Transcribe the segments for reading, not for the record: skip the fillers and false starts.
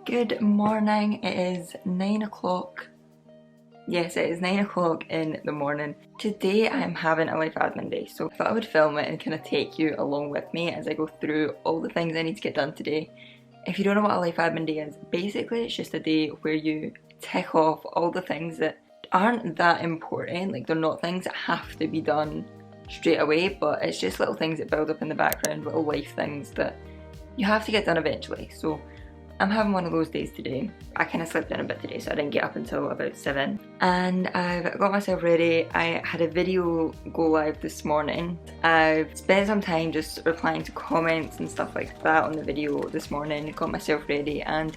Good morning, it is 9 o'clock. Yes, it is 9 o'clock in the morning. Today I'm having a life admin day, so I thought I would film it and kind of take you along with me as I go through all the things I need to get done today. If you don't know what a life admin day is, basically it's just a day where you tick off all the things that aren't that important, like they're not things that have to be done straight away, but it's just little things that build up in the background, little life things that you have to get done eventually. So I'm having one of those days today. I kind of slept in a bit today, so I didn't get up until about 7. And I've got myself ready. I had a video go live this morning. I've spent some time just replying to comments and stuff like that on the video this morning, got myself ready, and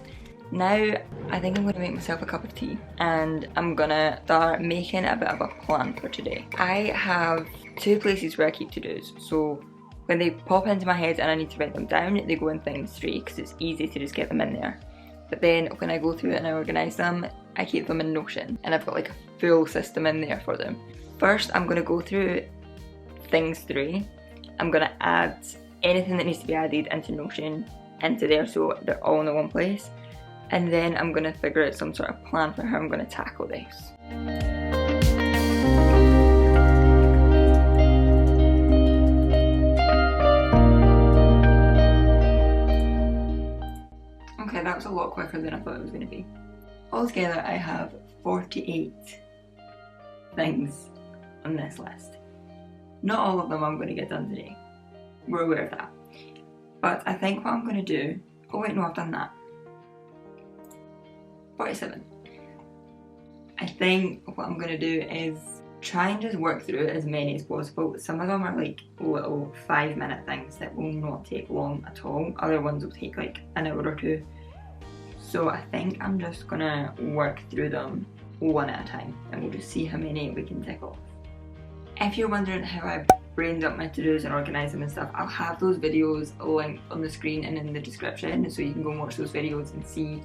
now I think I'm going to make myself a cup of tea and I'm gonna start making a bit of a plan for today. I have 2 places where I keep to-dos, so when they pop into my head and I need to write them down, they go in things 3 because it's easy to just get them in there. But then when I go through it and I organise them, I keep them in Notion and I've got like a full system in there for them. First, I'm going to go through things 3. I'm going to add anything that needs to be added into Notion into there so they're all in the one place. And then I'm going to figure out some sort of plan for how I'm going to tackle this. Okay, that was a lot quicker than I thought it was going to be. Altogether, I have 48 things on this list. Not all of them I'm going to get done today. We're aware of that. But I think what I'm going to do... Oh wait, no, I've done that. 47. I think what I'm going to do is try and just work through as many as possible. Some of them are like little 5-minute things that will not take long at all. Other ones will take like an hour or 2. So I think I'm just gonna work through them one at a time and we'll just see how many we can tick off. If you're wondering how I brained up my to-dos and organised them and stuff, I'll have those videos linked on the screen and in the description so you can go and watch those videos and see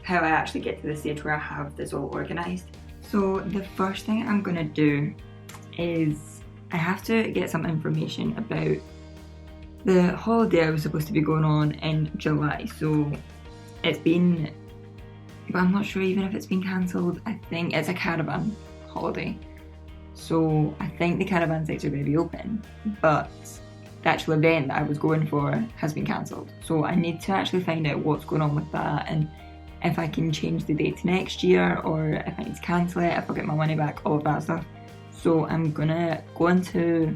how I actually get to the stage where I have this all organised. So the first thing I'm gonna do is I have to get some information about the holiday I was supposed to be going on in July. So it's been, but I'm not sure even if it's been cancelled. I think it's a caravan holiday. So I think the caravan sites are going to be open, but the actual event that I was going for has been cancelled. So I need to actually find out what's going on with that and if I can change the date to next year or if I need to cancel it, if I'll get my money back, all of that stuff. So I'm gonna go into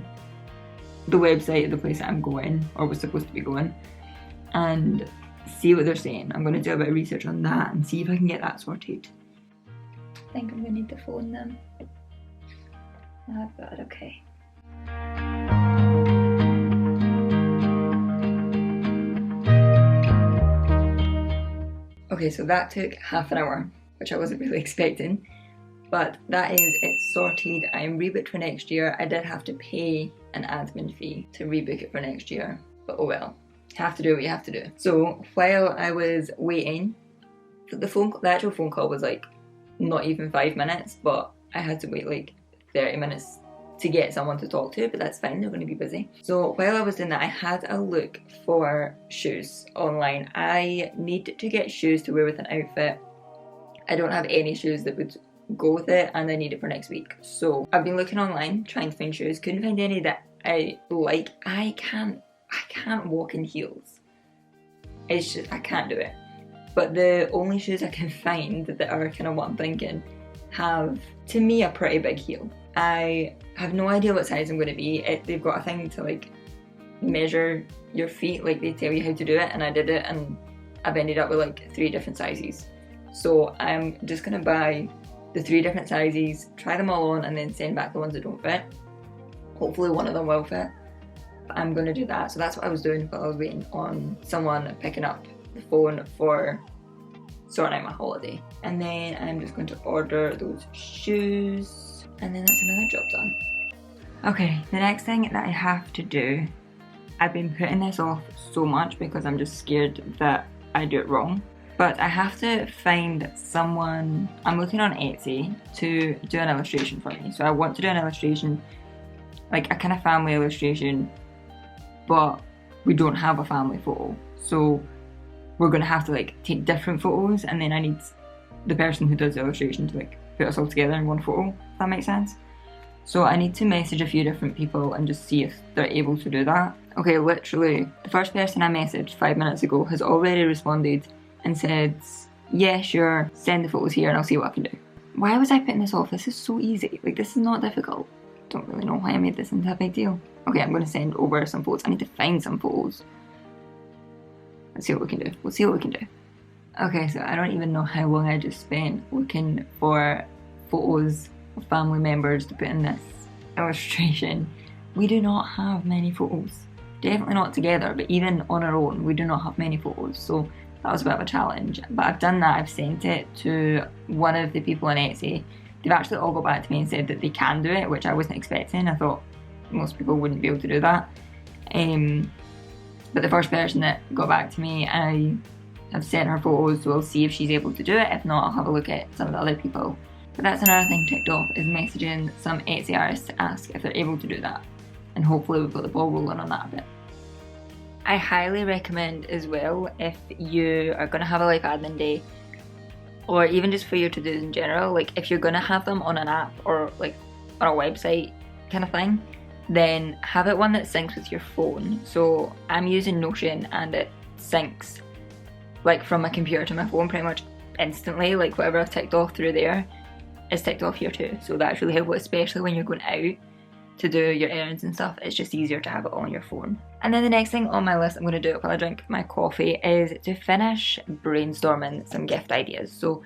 the website of the place that I'm going, or was supposed to be going, and see what they're saying. I'm going to do a bit of research on that and see if I can get that sorted. I think I'm going to need to phone them. Oh god, okay. Okay, so that took half an hour, which I wasn't really expecting. But that is it sorted. I am rebooked for next year. I did have to pay an admin fee to rebook it for next year, but oh well. Have to do what you have to do. So while I was waiting, the actual phone call was like not even 5 minutes, but I had to wait like 30 minutes to get someone to talk to, but that's fine, they're going to be busy. So while I was doing that, I had a look for shoes online. I need to get shoes to wear with an outfit. I don't have any shoes that would go with it and I need it for next week. So I've been looking online, trying to find shoes, couldn't find any that I like. I can't walk in heels. It's just, I can't do it. But the only shoes I can find that are kind of what I'm thinking have, to me, a pretty big heel. I have no idea what size I'm going to be. They've got a thing to like measure your feet, like they tell you how to do it, and I did it and I've ended up with like 3 different sizes. So I'm just going to buy the 3 different sizes, try them all on and then send back the ones that don't fit. Hopefully one of them will fit. I'm going to do that. So that's what I was doing while I was waiting on someone picking up the phone for sorting out my holiday. And then I'm just going to order those shoes and then that's another job done. Okay, the next thing that I have to do, I've been putting this off so much because I'm just scared that I do it wrong. But I have to find someone, I'm looking on Etsy to do an illustration for me. So I want to do an illustration, like a kind of family illustration, but we don't have a family photo. So we're going to have to like take different photos, and then I need the person who does the illustration to like put us all together in one photo, if that makes sense. So I need to message a few different people and just see if they're able to do that. Okay, literally, the first person I messaged 5 minutes ago has already responded and said, yeah, sure, send the photos here and I'll see what I can do. Why was I putting this off? This is so easy. Like, this is not difficult. Don't really know why I made this into a big deal. Okay, I'm going to send over some photos. I need to find some photos. Let's see what we can do. We'll see what we can do. Okay, so I don't even know how long I just spent looking for photos of family members to put in this illustration. We do not have many photos. Definitely not together, but even on our own, we do not have many photos. So that was a bit of a challenge. But I've done that. I've sent it to one of the people on Etsy. They've actually all got back to me and said that they can do it, which I wasn't expecting. I thought most people wouldn't be able to do that. But the first person that got back to me, I have sent her photos, so I'll see if she's able to do it. If not, I'll have a look at some of the other people. But that's another thing ticked off, is messaging some Etsy artists to ask if they're able to do that. And hopefully we've got the ball rolling on that a bit. I highly recommend as well, if you are going to have a like admin day, or even just for your to-dos in general, like if you're going to have them on an app or like on a website kind of thing, then have it one that syncs with your phone. So I'm using Notion and it syncs like from my computer to my phone pretty much instantly. Like whatever I've ticked off through there is ticked off here too. So that's really helpful, especially when you're going out to do your errands and stuff. It's just easier to have it on your phone. And then the next thing on my list I'm going to do while I drink my coffee is to finish brainstorming some gift ideas. So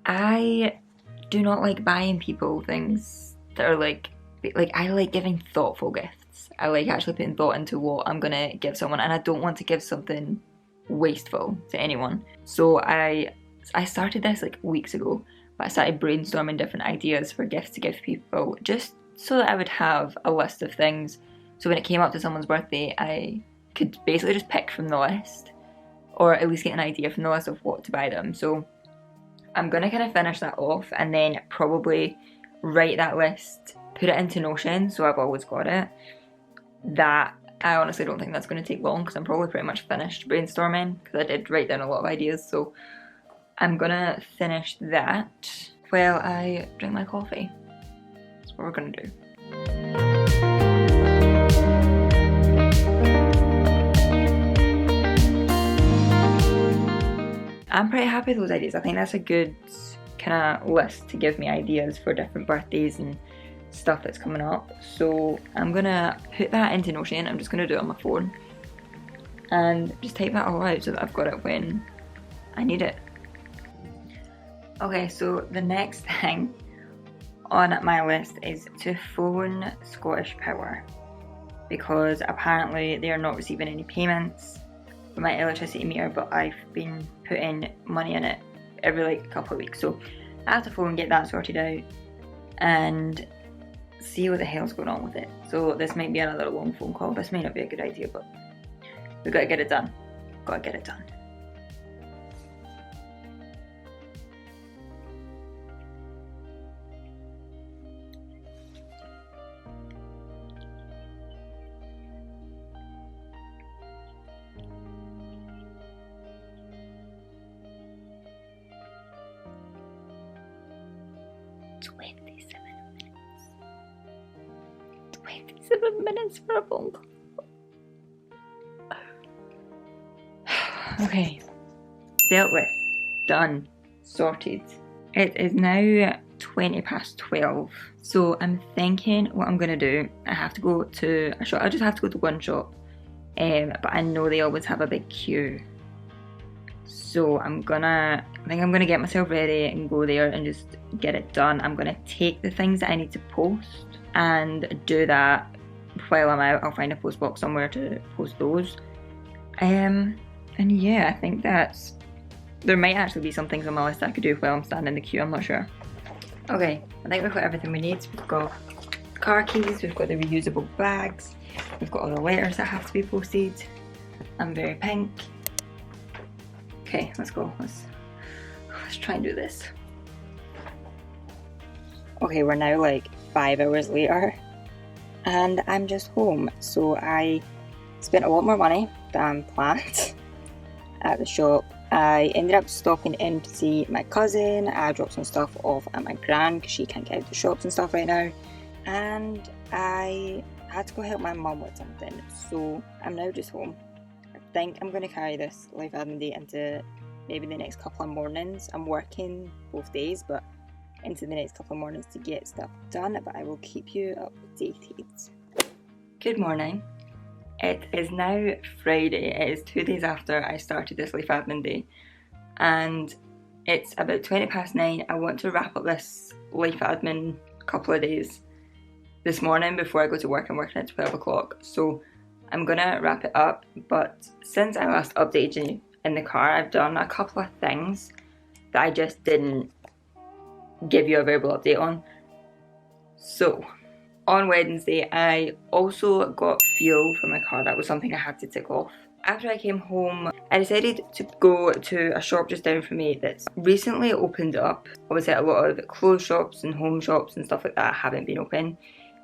I do not like buying people things that are like I like giving thoughtful gifts. I like actually putting thought into what I'm gonna give someone, and I don't want to give something wasteful to anyone. So I started this like weeks ago, but I started brainstorming different ideas for gifts to give people, just so that I would have a list of things. So when it came up to someone's birthday, I could basically just pick from the list, or at least get an idea from the list of what to buy them. So I'm gonna kind of finish that off and then probably write that list, put it into Notion, so I've always got it. That, I honestly don't think that's going to take long, because I'm probably pretty much finished brainstorming, because I did write down a lot of ideas. So I'm going to finish that while I drink my coffee. That's what we're going to do. I'm pretty happy with those ideas. I think that's a good kind of list to give me ideas for different birthdays and stuff that's coming up. So I'm gonna put that into Notion. I'm just gonna do it on my phone and just type that all out so that I've got it when I need it. Okay, so the next thing on my list is to phone Scottish Power, because apparently they are not receiving any payments for my electricity meter, but I've been putting money in it every like couple of weeks. So I have to phone and get that sorted out and see what the hell's going on with it. So this might be another long phone call. This may not be a good idea, but we've got to get it done. Got to get it done. Seven minutes for a phone call. Okay, dealt with, done, sorted. It is now 20 past 12, so I'm thinking what I'm gonna do. I have to go to a shop. I just have to go to one shop, but I know they always have a big queue. So I think I'm gonna get myself ready and go there and just get it done. I'm gonna take the things that I need to post and do that while I'm out. I'll find a post box somewhere to post those. And yeah, I think there might actually be some things on my list I could do while I'm standing in the queue, I'm not sure. Okay, I think we've got everything we need. We've got car keys, we've got the reusable bags, we've got all the letters that have to be posted. I'm very pink. Okay, let's go. Let's try and do this. Okay, we're now like 5 hours later and I'm just home. So I spent a lot more money than planned at the shop. I ended up stopping in to see my cousin. I dropped some stuff off at my gran because she can't get out to the shops and stuff right now. And I had to go help my mum with something. So I'm now just home. I think I'm going to carry this life admin day into maybe the next couple of mornings. I'm working both days, but into the next couple of mornings to get stuff done. But I will keep you updated. Good morning. It is now Friday. It is 2 days after I started this life admin day, and it's about 9:20. I want to wrap up this life admin couple of days this morning before I go to work. I'm working at 12 o'clock, so I'm gonna wrap it up. But since I last updated you in the car, I've done a couple of things that I just didn't give you a verbal update on. So on Wednesday, I also got fuel for my car. That was something I had to tick off. After I came home, I decided to go to a shop just down from me that's recently opened up. Obviously, a lot of clothes shops and home shops and stuff like that haven't been open,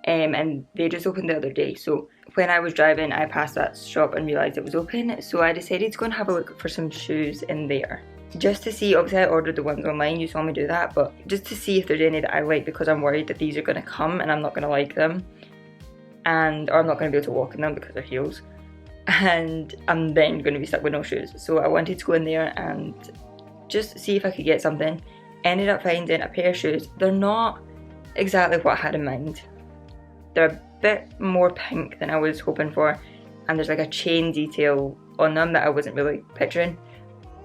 and they just opened the other day. So when I was driving, I passed that shop and realised it was open, so I decided to go and have a look for some shoes in there. Just to see, obviously I ordered the ones online, you saw me do that, but just to see if there's any that I like, because I'm worried that these are going to come and I'm not going to like them, or I'm not going to be able to walk in them because they're heels, and I'm then going to be stuck with no shoes. So I wanted to go in there and just see if I could get something. Ended up finding a pair of shoes. They're not exactly what I had in mind. They're a bit more pink than I was hoping for, and there's like a chain detail on them that I wasn't really picturing,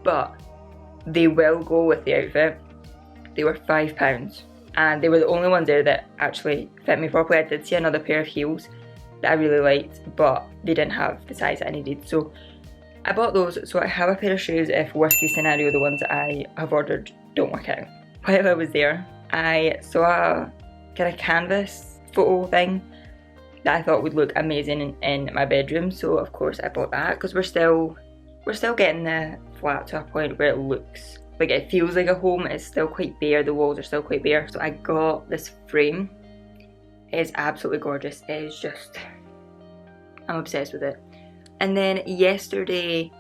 but they will go with the outfit. They were £5 and they were the only ones there that actually fit me properly. I did see another pair of heels that I really liked, but they didn't have the size that I needed, so I bought those. So I have a pair of shoes if worst case scenario the ones that I have ordered don't work out. While I was there, I saw a kind of canvas photo thing that I thought would look amazing in my bedroom, so of course I bought that because we're still getting the flat to a point where it looks like it feels like a home. It's still quite bare, the walls are still quite bare. So I got this frame. It is absolutely gorgeous. It is just, I'm obsessed with it. And then yesterday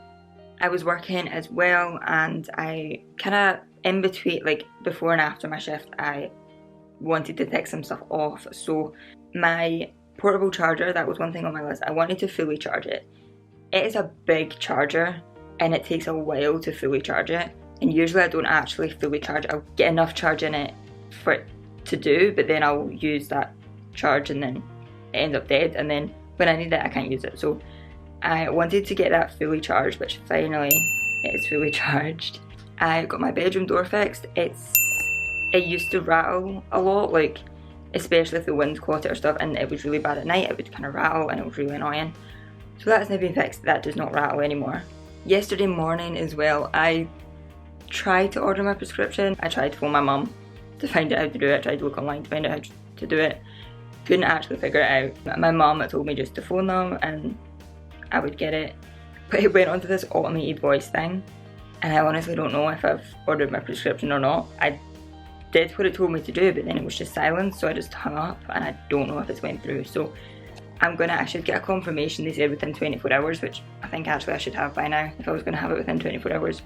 I was working as well, and I kind of in between, like before and after my shift, I wanted to take some stuff off. So my portable charger, that was one thing on my list. I wanted to fully charge it. It is a big charger and it takes a while to fully charge it, and usually I don't actually fully charge it. I'll get enough charge in it for it to do, but then I'll use that charge and then it ends up dead, and then when I need it I can't use it. So I wanted to get that fully charged, which finally it is fully charged. I got my bedroom door fixed. It used to rattle a lot, like especially if the wind caught it or stuff, and it was really bad at night. It would kind of rattle and it was really annoying. So that's now been fixed. That does not rattle anymore. Yesterday morning as well, I tried to order my prescription. I tried to phone my mum to find out how to do it. I tried to look online to find out how to do it. Couldn't actually figure it out. My mum told me just to phone them and I would get it. But it went onto this automated voice thing, and I honestly don't know if I've ordered my prescription or not. I did what it told me to do, but then it was just silent, so I just hung up and I don't know if it's went through. So I should get a confirmation. They said within 24 hours, which I think actually I should have by now if I was going to have it within 24 hours.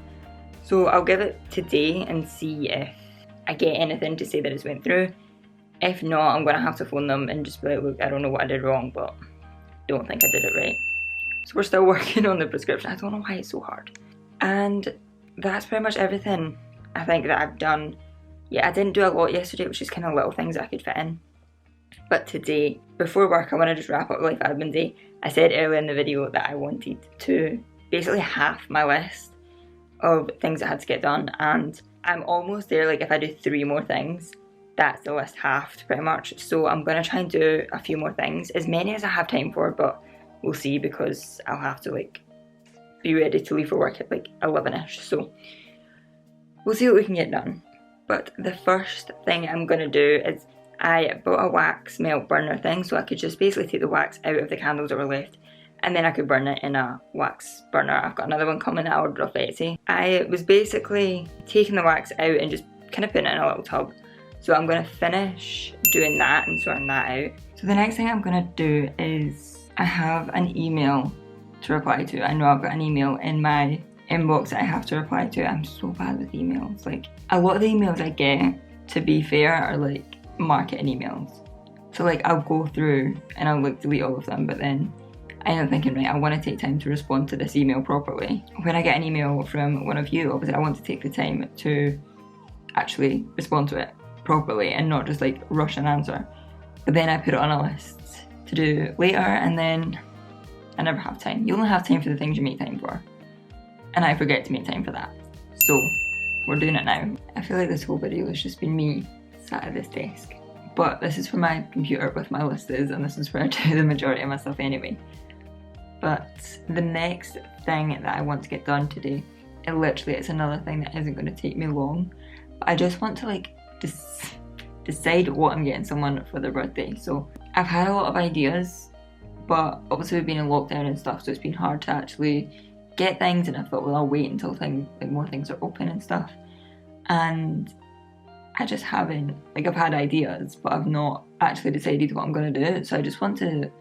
So I'll give it today and see if I get anything to say that it's went through. If not, I'm going to have to phone them and just be like, look, I don't know what I did wrong, but don't think I did it right. So we're still working on the prescription. I don't know why it's so hard. And that's pretty much everything I think that I've done. Yeah, I didn't do a lot yesterday, which is kind of little things that I could fit in. But today, before work, I want to just wrap up life admin day. I said earlier in the video that I wanted to basically half my list of things that had to get done, and I'm almost there. Like if I do 3 more things, that's the list halved pretty much. So I'm going to try and do a few more things, as many as I have time for, but we'll see, because I'll have to like be ready to leave for work at like 11ish. So we'll see what we can get done. But the first thing I'm going to do is I bought a wax melt burner thing, so I could just basically take the wax out of the candles that were left, and then I could burn it in a wax burner. I've got another one coming that I ordered off Etsy. I was basically taking the wax out and just kind of putting it in a little tub. So I'm going to finish doing that and sorting that out. So the next thing I'm going to do is I have an email to reply to. I know I've got an email in my inbox that I have to reply to. I'm so bad with emails. Like, a lot of the emails I get, to be fair, are like marketing emails. So like, I'll go through and I'll like delete all of them, but then I end up thinking, right, I want to take time to respond to this email properly. When I get an email from one of you, obviously I want to take the time to actually respond to it properly and not just like rush an answer. But then I put it on a list to do later, and then I never have time. You only have time for the things you make time for. And I forget to make time for that. So we're doing it now. I feel like this whole video has just been me sat at this desk. But this is for my computer with my list is, and this is where I do the majority of my stuff anyway. But the next thing that I want to get done today, and literally it's another thing that isn't going to take me long, but I just want to like decide what I'm getting someone for their birthday. So I've had a lot of ideas, but obviously we've been in lockdown and stuff, so it's been hard to actually get things, and I thought, well, I'll wait until more things are open and stuff. And I just haven't, like, I've had ideas, but I've not actually decided what I'm going to do. So I just want to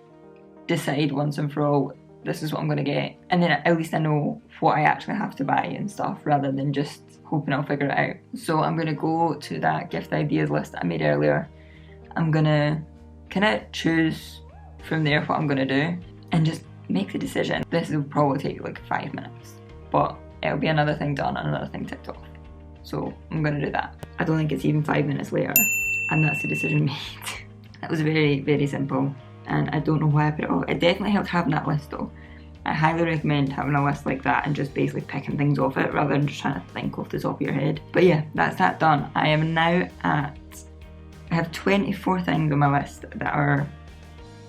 decide once and for all, this is what I'm going to get. And then at least I know what I actually have to buy and stuff, rather than just hoping I'll figure it out. So I'm going to go to that gift ideas list that I made earlier. I'm going to kind of choose from there what I'm going to do and just make the decision. This will probably take like 5 minutes, but it'll be another thing done and another thing ticked off. So I'm going to do that. I don't think it's even 5 minutes later and that's the decision made. That was very, very simple, and I don't know why I put it off. It definitely helped having that list though. I highly recommend having a list like that and just basically picking things off it rather than just trying to think off the top of your head. But yeah, that's that done. I am now I have 24 things on my list that are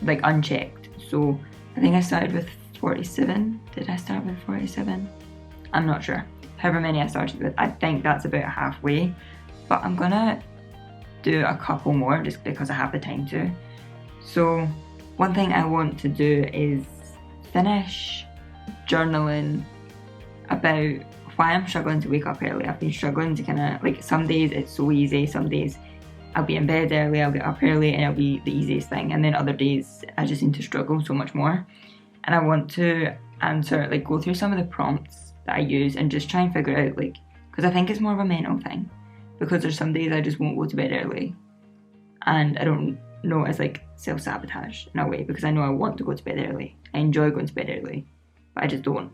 like unchecked. So I think I started with 47. Did I start with 47? I'm not sure. However many I started with, I think that's about halfway. But I'm gonna do a couple more just because I have the time to. So one thing I want to do is finish journaling about why I'm struggling to wake up early. I've been struggling to kind of, like, some days it's so easy, some days I'll be in bed early, I'll get up early and it'll be the easiest thing, and then other days I just seem to struggle so much more. And I want to answer, like, go through some of the prompts that I use and just try and figure out, like, because I think it's more of a mental thing, because there's some days I just won't go to bed early and I don't know, it's like self-sabotage in a way, because I know I want to go to bed early. I enjoy going to bed early, but I just don't.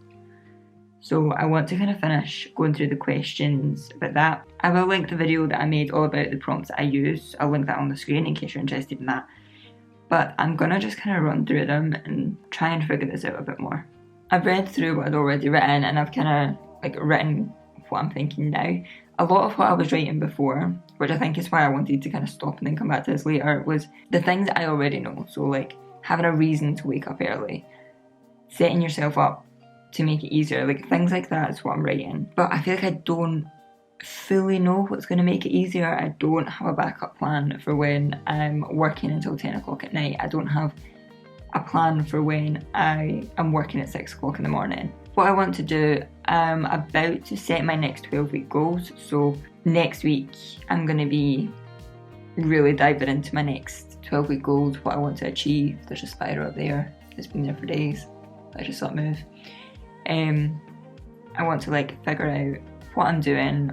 So I want to kind of finish going through the questions about that. I will link the video that I made all about the prompts that I use. I'll link that on the screen in case you're interested in that. But I'm gonna just kind of run through them and try and figure this out a bit more. I've read through what I'd already written and I've kind of like written what I'm thinking now. A lot of what I was writing before, which I think is why I wanted to kind of stop and then come back to this later, was the things that I already know. So like having a reason to wake up early, setting yourself up to make it easier, like things like that is what I'm writing. But I feel like I don't fully know what's going to make it easier. I don't have a backup plan for when I'm working until 10 o'clock at night. I don't have a plan for when I am working at 6 o'clock in the morning. What I want to do, I'm about to set my next 12-week goals. So next week I'm going to be really diving into my next 12-week goals, what I want to achieve. There's a spider up there, it's been there for days. I just thought move. I want to like figure out what I'm doing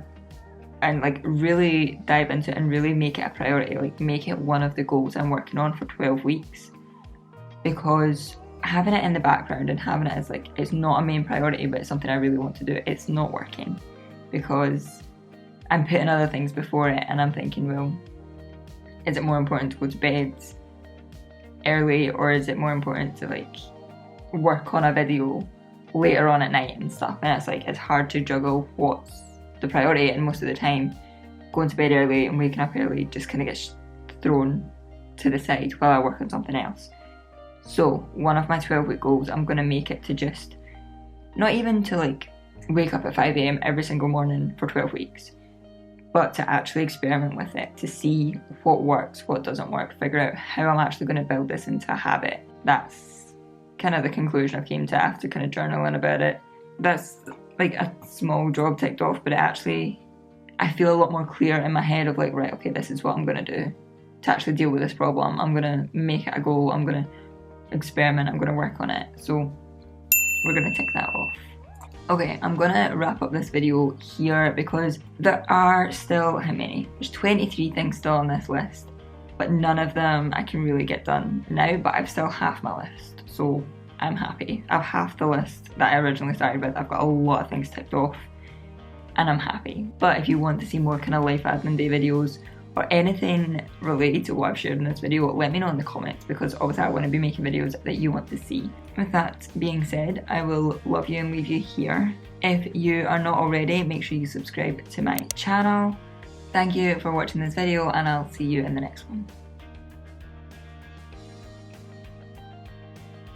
and like really dive into it and really make it a priority, like make it one of the goals I'm working on for 12 weeks. Because having it in the background and having it as like, it's not a main priority but it's something I really want to do, it's not working, because I'm putting other things before it and I'm thinking, well, is it more important to go to bed early, or is it more important to like work on a video later on at night and stuff? And it's like, it's hard to juggle what's the priority, and most of the time going to bed early and waking up early just kind of gets thrown to the side while I work on something else. So one of my 12-week goals, I'm going to make it to just, not even to like wake up at 5 a.m. every single morning for 12 weeks, but to actually experiment with it, to see what works, what doesn't work, figure out how I'm actually going to build this into a habit. That's kind of the conclusion I've came to after kind of journaling about it. That's like a small job ticked off, but it actually, I feel a lot more clear in my head of like, right, okay, this is what I'm going to do to actually deal with this problem. I'm going to make it a goal, I'm going to experiment, I'm going to work on it. So we're going to tick that off. Okay, I'm gonna wrap up this video here because there are still, how many? There's 23 things still on this list, but none of them I can really get done now, but I've still half my list, so I'm happy. I've half the list that I originally started with. I've got a lot of things ticked off and I'm happy. But if you want to see more kind of life admin day videos or anything related to what I've shared in this video, let me know in the comments, because obviously I want to be making videos that you want to see. With that being said, I will love you and leave you here. If you are not already, make sure you subscribe to my channel. Thank you for watching this video and I'll see you in the next one.